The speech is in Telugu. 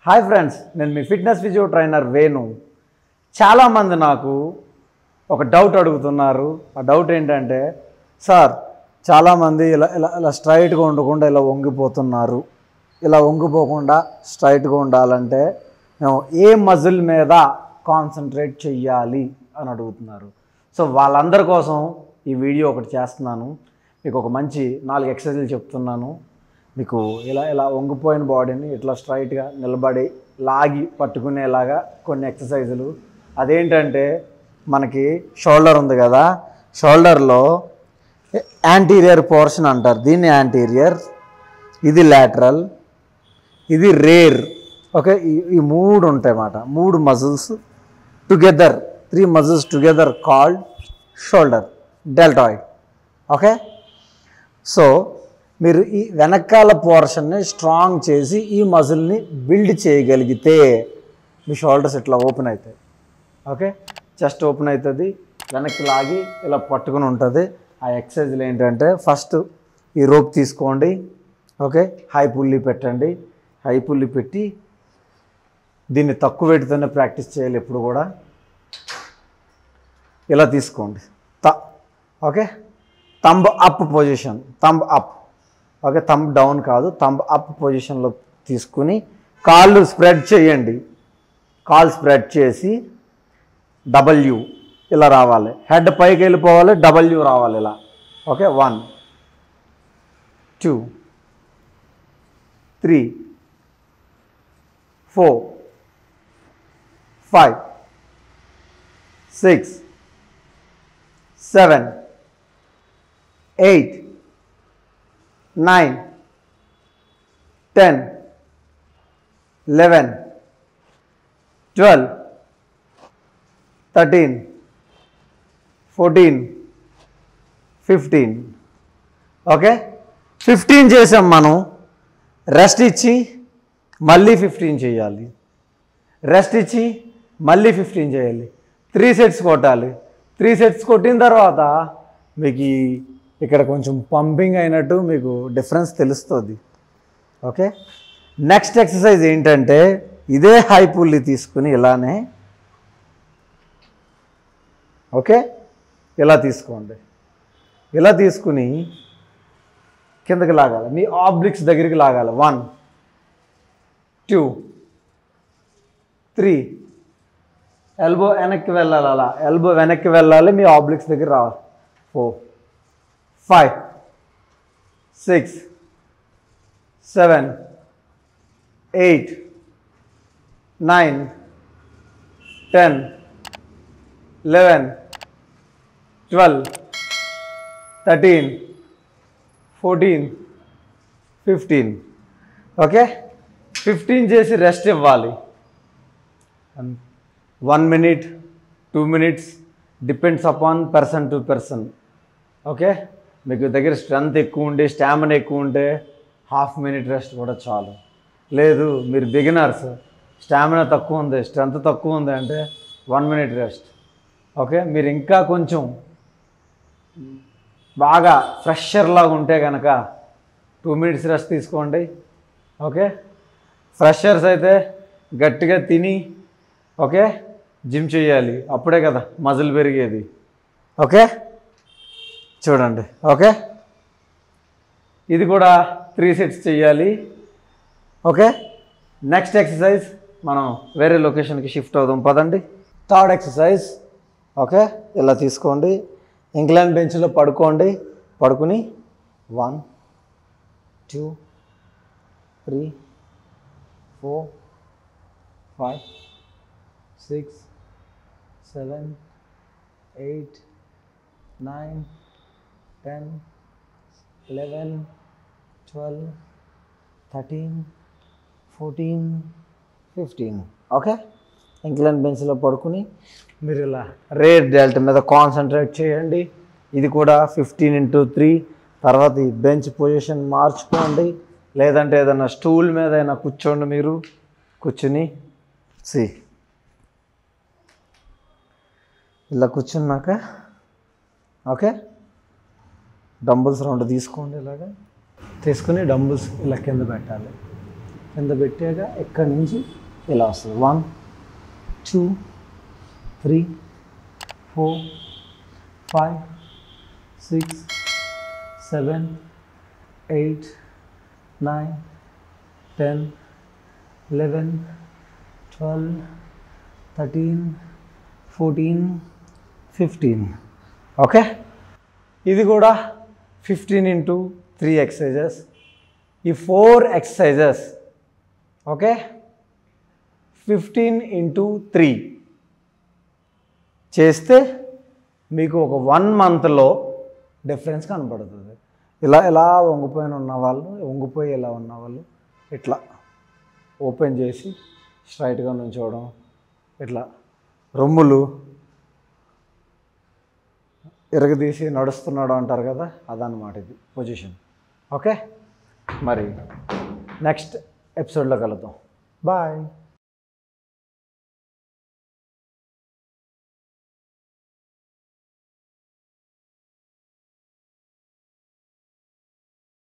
హాయ్ ఫ్రెండ్స్, నేను మీ ఫిట్నెస్ ఫిజియో ట్రైనర్ వేణు. చాలామంది నాకు ఒక డౌట్ అడుగుతున్నారు. ఆ డౌట్ ఏంటంటే, సార్ చాలామంది ఇలా ఇలా ఇలా స్ట్రైట్గా ఉండకుండా ఇలా వంగిపోతున్నారు. ఇలా వంగిపోకుండా స్ట్రైట్గా ఉండాలంటే మేము ఏ మజిల్ మీద కాన్సన్ట్రేట్ చెయ్యాలి అని అడుగుతున్నారు. సో వాళ్ళందరి కోసం ఈ వీడియో ఒకటి చేస్తున్నాను. మీకు ఒక మంచి 4 ఎక్సర్సైజులు చెప్తున్నాను. మీకు ఇలా ఇలా వంగిపోయిన బాడీని ఇట్లా స్ట్రైట్గా నిలబడి లాగి పట్టుకునేలాగా కొన్ని ఎక్సర్సైజులు. అదేంటంటే, మనకి షోల్డర్ ఉంది కదా, షోల్డర్లో యాంటీరియర్ పోర్షన్ అంటారు దీన్ని. యాంటీరియర్, ఇది లాటరల్, ఇది రేర్. ఓకే, ఈ 3 ఉంటాయి అన్నమాట. 3 muscles together, 3 muscles together called shoulder deltoid. Okay, so మీరు ఈ వెనకాల పోర్షన్ని స్ట్రాంగ్ చేసి ఈ మజిల్ని బిల్డ్ చేయగలిగితే మీ షోల్డర్స్ ఇట్లా ఓపెన్ అవుతాయి. ఓకే, చెస్ట్ ఓపెన్ అవుతుంది, వెనక్కి లాగి ఇలా పట్టుకుని ఉంటుంది. ఆ ఎక్సర్సైజ్లు ఏంటంటే, ఫస్ట్ ఈ రోప్ తీసుకోండి. ఓకే, హై పుల్లీ పెట్టండి. హై పుల్లీ పెట్టి దీన్ని తక్కువ వెయిట్తోనే ప్రాక్టీస్ చేయాలి ఎప్పుడు కూడా. ఇలా తీసుకోండి. Okay, thumb up position, thumb up. Okay, thumb down కాదు, థంబ్ అప్ పొజిషన్లో తీసుకుని కాళ్ళు స్ప్రెడ్ చేయండి. కాళ్ళు స్ప్రెడ్ చేసి డబ్ల్యూ ఇలా రావాలి. హెడ్ పైకి వెళ్ళిపోవాలి, డబ్ల్యూ రావాలి ఇలా. ఓకే, 1 2 3 4 5 6 7 8 9 10 11 12 13 14 15. ఓకే, 15 చేసాం మనం. రెస్ట్ ఇచ్చి మళ్ళీ 15 చేయాలి. రెస్ట్ ఇచ్చి మళ్ళీ 15 చేయాలి. 3 సెట్స్ కొట్టాలి. 3 సెట్స్ కొట్టిన తర్వాత మీకు ఇక్కడ కొంచెం పంపింగ్ అయినట్టు మీకు డిఫరెన్స్ తెలుస్తుంది. ఓకే, నెక్స్ట్ ఎక్సర్సైజ్ ఏంటంటే, ఇదే హై పుల్లీ తీసుకుని ఇలానే, ఓకే, ఇలా తీసుకోండి. ఇలా తీసుకుని కిందకి లాగాలి, మీ ఆబ్లిక్స్ దగ్గరికి లాగాలి. 1 2 3 ఎల్బో వెనక్కి వెళ్ళాలి. అలా ఎల్బో వెనక్కి వెళ్ళాలి, మీ ఆబ్లిక్స్ దగ్గర రావాలి. 4 5 6 7 8 9 10 11 12 13 14 15. ఓకే, 15 చేసి రెస్ట్ ఇవ్వాలి. 1 minute 2 minutes depends upon person to person. Okay, మీకు దగ్గర స్ట్రెంత్ ఎక్కువ ఉండి స్టామినా ఎక్కువ ఉంటే ½ minute రెస్ట్ కూడా చాలు. లేదు, మీరు బిగినర్స్, స్టామినా తక్కువ ఉంది, స్ట్రెంత్ తక్కువ ఉంది అంటే 1 minute రెస్ట్. ఓకే, మీరు ఇంకా కొంచెం బాగా ఫ్రెషర్ లాగా ఉంటే కనుక 2 minutes రెస్ట్ తీసుకోండి. ఓకే, ఫ్రెషర్స్ అయితే గట్టిగా తిని ఓకే జిమ్ చేయాలి, అప్పుడే కదా మజిల్ పెరిగేది. ఓకే, చూడండి. ఓకే, ఇది కూడా 3 సెట్స్ చేయాలి. ఓకే, నెక్స్ట్ ఎక్సర్సైజ్ మనం వేరే లొకేషన్కి షిఫ్ట్ అవుదాం పదండి. Third exercise. ఓకే, ఇలా తీసుకోండి, ఇంక్లైన్ బెంచ్లో పడుకోండి. పడుకుని 1 2 3 4 5 6 7 8 9 10 11 12 13 14 15. ఓకే, ఇంక్లైన్ బెంచ్లో పడుకుని మీరు ఇలా రేర్ డెల్ట్ మీద కాన్సన్ట్రేట్ చేయండి. ఇది కూడా 15x3. తర్వాత ఈ బెంచ్ పొజిషన్ మార్చుకోండి, లేదంటే ఏదైనా స్టూల్ మీద అయినా కూర్చోండి. మీరు కూర్చుని ఇలా కూర్చున్నాక ఓకే డంబుల్స్ 2 తీసుకోండి. ఇలాగా తీసుకుని డంబుల్స్ ఇలా కింద పెట్టాలి. కింద పెట్టాక ఎక్కడి నుంచి ఇలా వస్తుంది 1 2 3 4 5 6 7 8 9 10 11 12 13 14 15. ఓకే, ఇది కూడా 15 into 3 exercises. ఈ 4 exercises ఓకే 15 into 3 చేస్తే మీకు ఒక 1 monthలో డిఫరెన్స్ కనపడుతుంది. ఇలా వంగిపోయి ఇలా ఉన్నవాళ్ళు ఇట్లా ఓపెన్ చేసి స్ట్రైట్గా నుంచోవడం, ఇట్లా రొమ్ములు ఇరగదీసి నడుస్తున్నాడు అంటారు కదా, అదనమాట ఇది పొజిషన్. ఓకే, మరి నెక్స్ట్ ఎపిసోడ్లో కలుద్దాం. బాయ్.